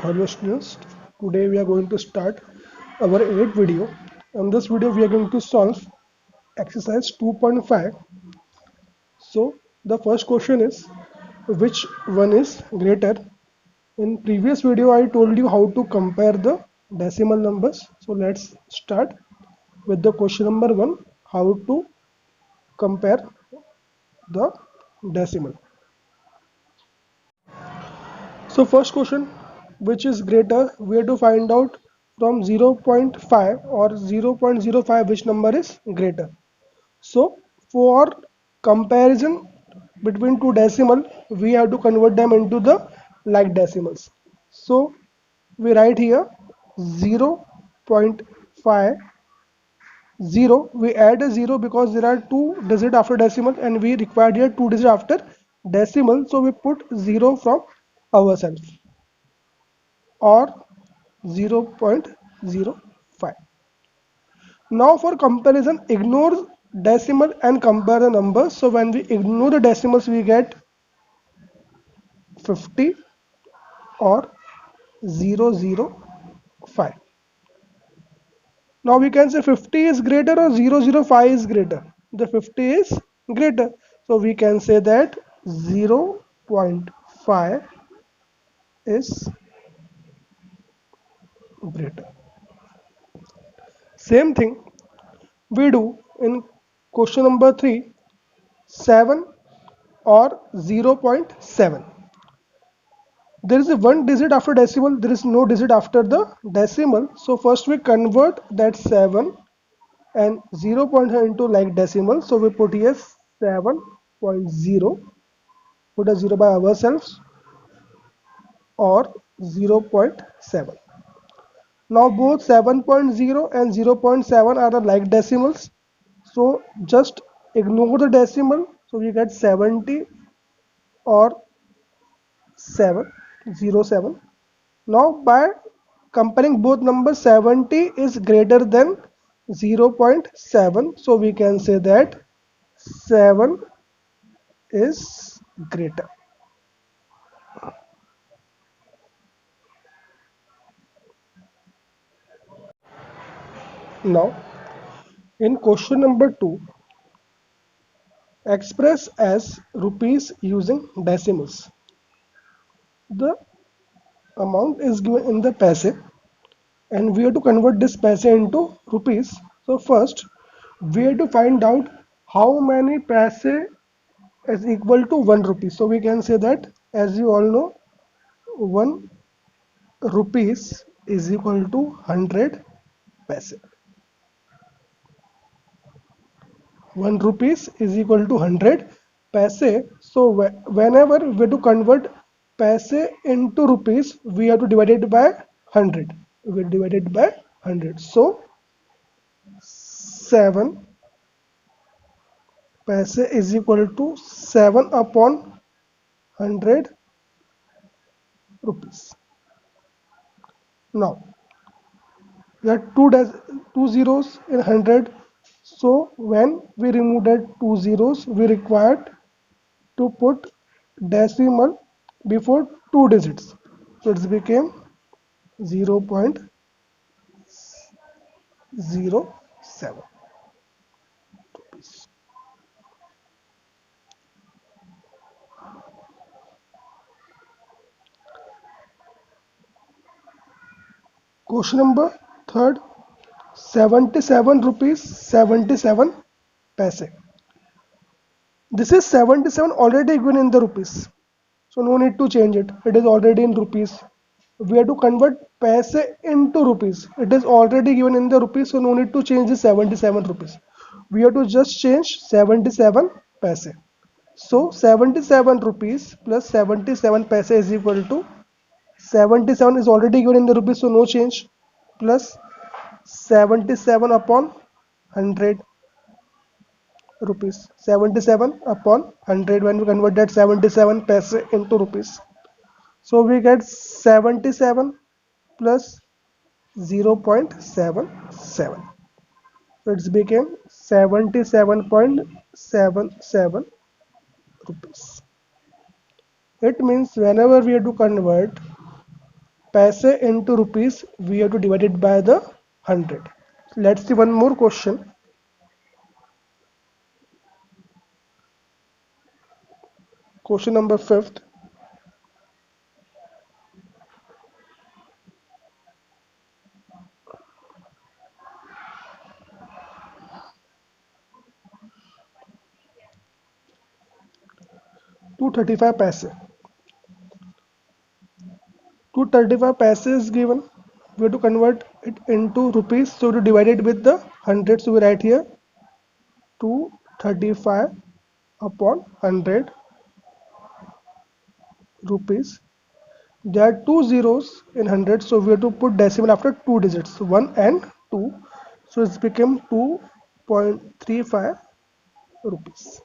Hello students, today we are going to start our 8th video. In this video we are going to solve exercise 2.5. So the first question is which one is greater? In previous video I told you how to compare the decimal numbers. So let's start with the question number 1, how to compare the decimal. So first question, which is greater? We have to find out from 0.5 or 0.05 which number is greater. So for comparison between two decimal, we have to convert them into the like decimals. So we write here 0.50. We add a 0 because there are two digit after decimal and we required here two digit after decimal. So we put 0 from ourselves, or 0.05. Now for comparison, ignore decimal and compare the numbers. So when we ignore the decimals, we get 50 or 005. Now we can say 50 is greater or 005 is greater. The 50 is greater. So we can say that 0.5 is greater. Same thing we do in question number 3, 7 or 0.7. There is a one digit after decimal, there is no digit after the decimal. So first we convert that 7 and 0 into like decimal. So we put here 7.0, put a 0 by ourselves, or 0.7. Now both 7.0 and 0.7 are the like decimals. So just ignore the decimal. So we get 70 or 707. Now by comparing both numbers, 70 is greater than 0.7. So we can say that 7 is greater. Now in question number 2, express as rupees using decimals. The amount is given in the paise and we have to convert this paise into rupees. So first we have to find out how many paise is equal to 1 rupee. So we can say that, as you all know, 1 rupees is equal to 100 paise. 1 rupees is equal to 100 paise. So whenever we have to convert paise into rupees, we have to divide it by 100. We will divide it by 100. So 7 paise is equal to 7 upon 100 rupees. Now there are two zeros in 100. So when we remove that two zeros, we required to put decimal before two digits. So it became 0.07 rupees. Question number third, 77 rupees 77 paise. This is 77 already given in the rupees. So no need to change it. It is already in rupees. We have to convert paise into rupees. It is already given in the rupees, so no need to change the 77 rupees. We have to just change 77 paise. So 77 rupees plus 77 paise is equal to 77 is already given in the rupees, so no change, plus 77 upon 100 rupees. 77 upon 100, when we convert that 77 paise into rupees, so we get 77 plus 0.77. So it's became 77.77 rupees. It means whenever we have to convert paise into rupees, we have to divide it by the 100. Let's see one more question. Question number 5th. 235 paise. 235 paise is given. We have to convert it into rupees. So to divide it with the 100. So we write here 235 upon 100 rupees. There are two zeros in 100, so we have to put decimal after two digits, 1 and 2. So it's become 2.35 rupees.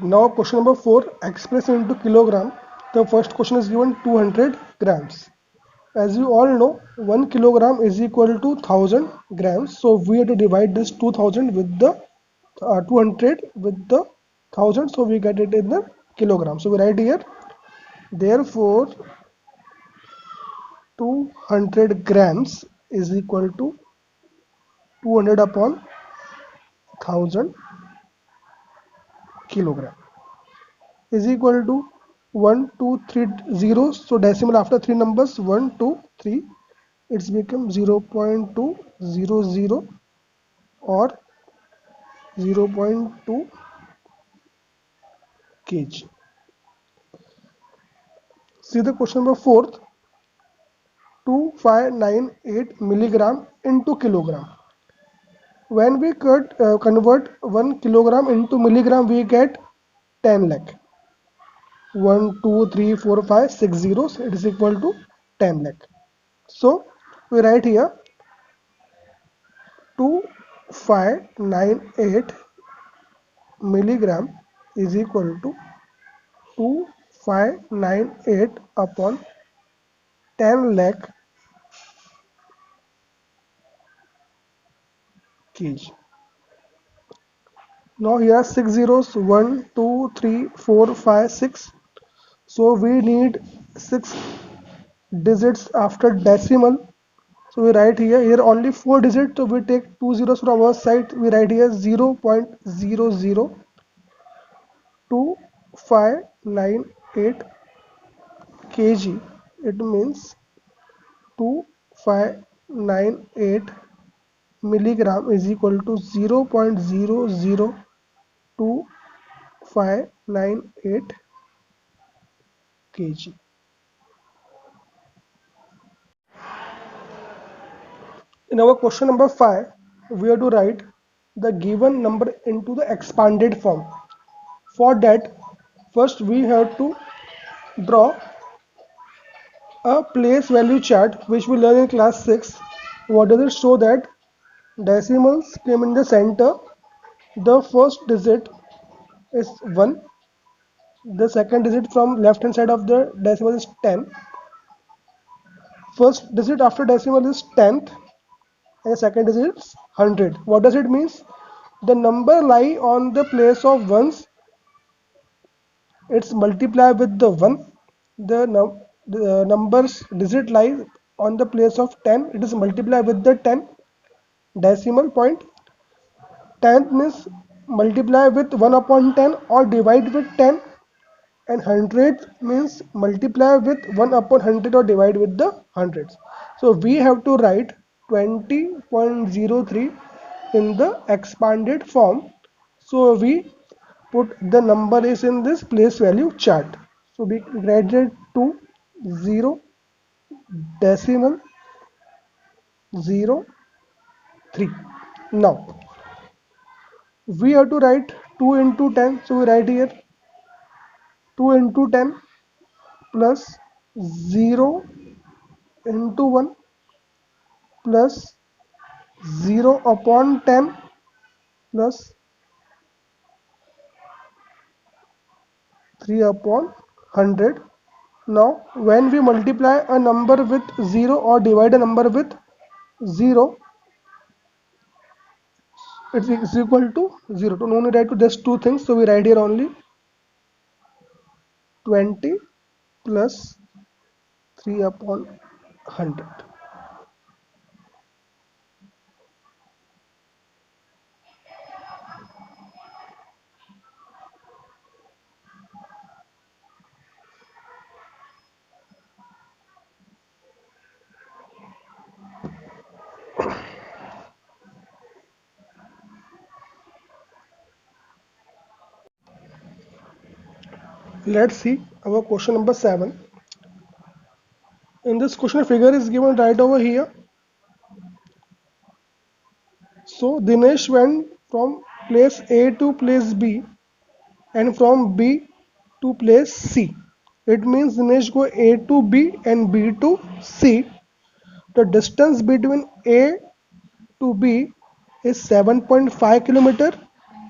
Now question number 4, express into kilogram. The first question is given 200 grams. As you all know, 1 kilogram is equal to 1000 grams. So we have to divide this 2000 with the 200 with the 1000. So we get it in the kilogram. So we write here, therefore 200 grams is equal to 200 upon 1000 kilogram is equal to 1 2 3 zeros. So decimal after three numbers, 1 2 3, it's become 0.200 or 0.2 kg. See the question number 4th, 2598 milligram into kilogram. When we convert 1 kilogram into milligram, we get 10 lakh. 1 2 3 4 5 6 zeros, it is equal to 10 lakh. So we write here 2598 milligram is equal to 2598 upon 10 lakh kg. Now here are 6 zeros, 1 2 3 4 5 6. So we need 6 digits after decimal. So we write here only 4 digits. So we take 2 zeros from our side. We write here 0.00258 kg. It means 2598 milligram is equal to 0.00258 kg. In our question number 5, we have to write the given number into the expanded form. For that, first we have to draw a place value chart which we learned in class 6. What does it show? That decimals came in the center. The first digit is 1. The second digit from left hand side of the decimal is 10. First digit after decimal is 10th and the second digit is 100. What does it mean? The number lie on the place of ones, it's multiply with the 1. The numbers digit lie on the place of 10, it is multiply with the 10 decimal point. 10th means multiply with 1 upon 10 or divide with 10, and 100th means multiply with 1 upon 100 or divide with the hundreds. So we have to write 20.03 in the expanded form. So we put the number is in this place value chart. So we write it to 0 decimal 0 3. Now we have to write 2 into 10. So we write here 2 into 10 plus 0 into 1 plus 0 upon 10 plus 3 upon 100. Now when we multiply a number with 0 or divide a number with 0, it is equal to 0. So no need write to just two things. So we write here only 20 plus 3 upon 100. Let's see our question number 7. In this question, a figure is given right over here. So Dinesh went from place A to place B and from B to place C. It means Dinesh go A to B and B to C. The distance between A to B is 7.5 kilometer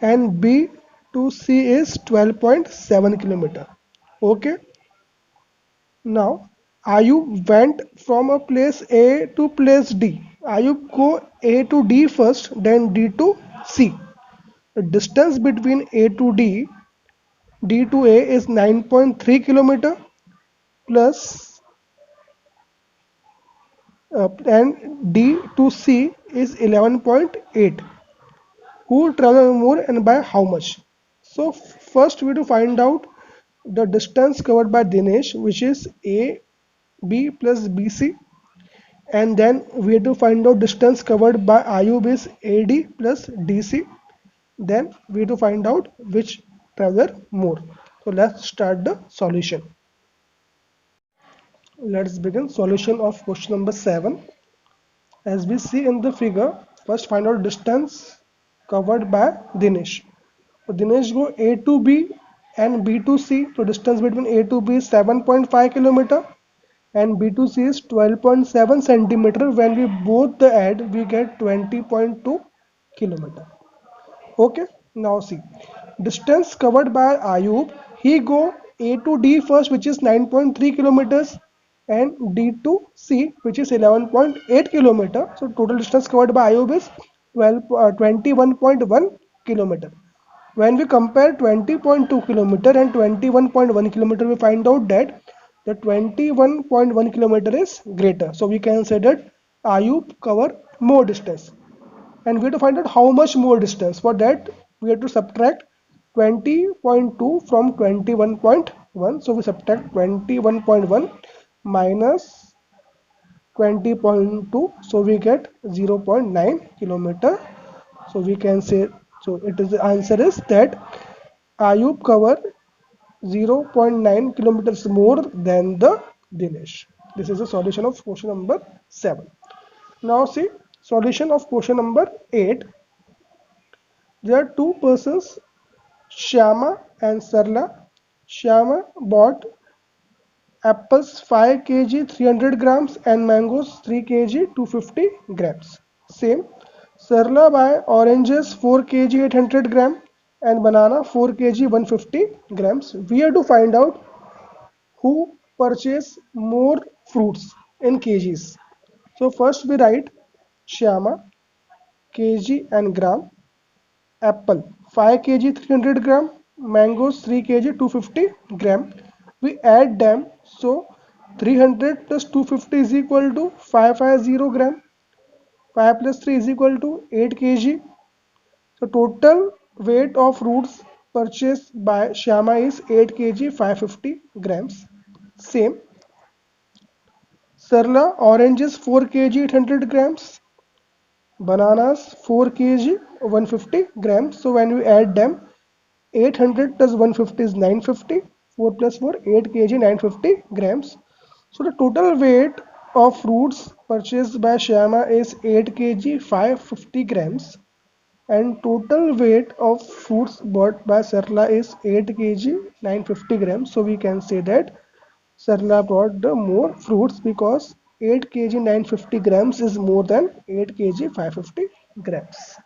and B to C is 12.7 kilometer. Okay. Now Ayub went from a place A to place D. Ayub go A to D first, then D to C. The distance between A to D to A is 9.3 kilometer plus and D to C is 11.8. Who will travel more and by how much? So first we have to find out the distance covered by Dinesh, which is AB plus BC, and then we have to find out distance covered by Ayub is AD plus DC. Then we have to find out which traveler more. So let's start the solution. Let's begin solution of question number 7. As we see in the figure, first find out distance covered by Dinesh. So Dinesh go A to B and B to C. So distance between A to B is 7.5 kilometer and B to C is 12.7 centimeter. When we both the add, we get 20.2 kilometer. Okay, now see. Distance covered by Ayub, he go A to D first, which is 9.3 kilometers, and D to C, which is 11.8 kilometer. So total distance covered by Ayub is 21.1 kilometer. When we compare 20.2 kilometer and 21.1 kilometer, we find out that the 21.1 kilometer is greater. So we can say that Ayub cover more distance, and we have to find out how much more distance. For that we have to subtract 20.2 from 21.1. So we subtract 21.1 minus 20.2, so we get 0.9 kilometer. So we can say, so it is the answer is that Ayub cover 0.9 kilometers more than the Dinesh. This is the solution of question number 7. Now see solution of question number 8. There are two persons, Shyama and Sarla. Shyama bought apples 5 kg 300 grams and mangoes 3 kg 250 grams. Same. Sarla buy oranges 4 kg 800 gram and banana 4 kg 150 grams. We have to find out who purchase more fruits in kgs. So first we write Shyama kg and gram, apple 5 kg 300 gram, mangoes 3 kg 250 gram. We add them, so 300 plus 250 is equal to 550 gram. 5 plus 3 is equal to 8 kg. So total weight of fruits purchased by Shyama is 8 kg 550 grams. Same. Sarla oranges 4 kg 800 grams, bananas 4 kg 150 grams. So when we add them, 800 plus 150 is 950, 4 plus 4 8 kg 950 grams. So the total weight of fruits purchased by Shyama is 8 kg 550 grams, and total weight of fruits bought by Sarla is 8 kg 950 grams. So we can say that Sarla brought the more fruits because 8 kg 950 grams is more than 8 kg 550 grams.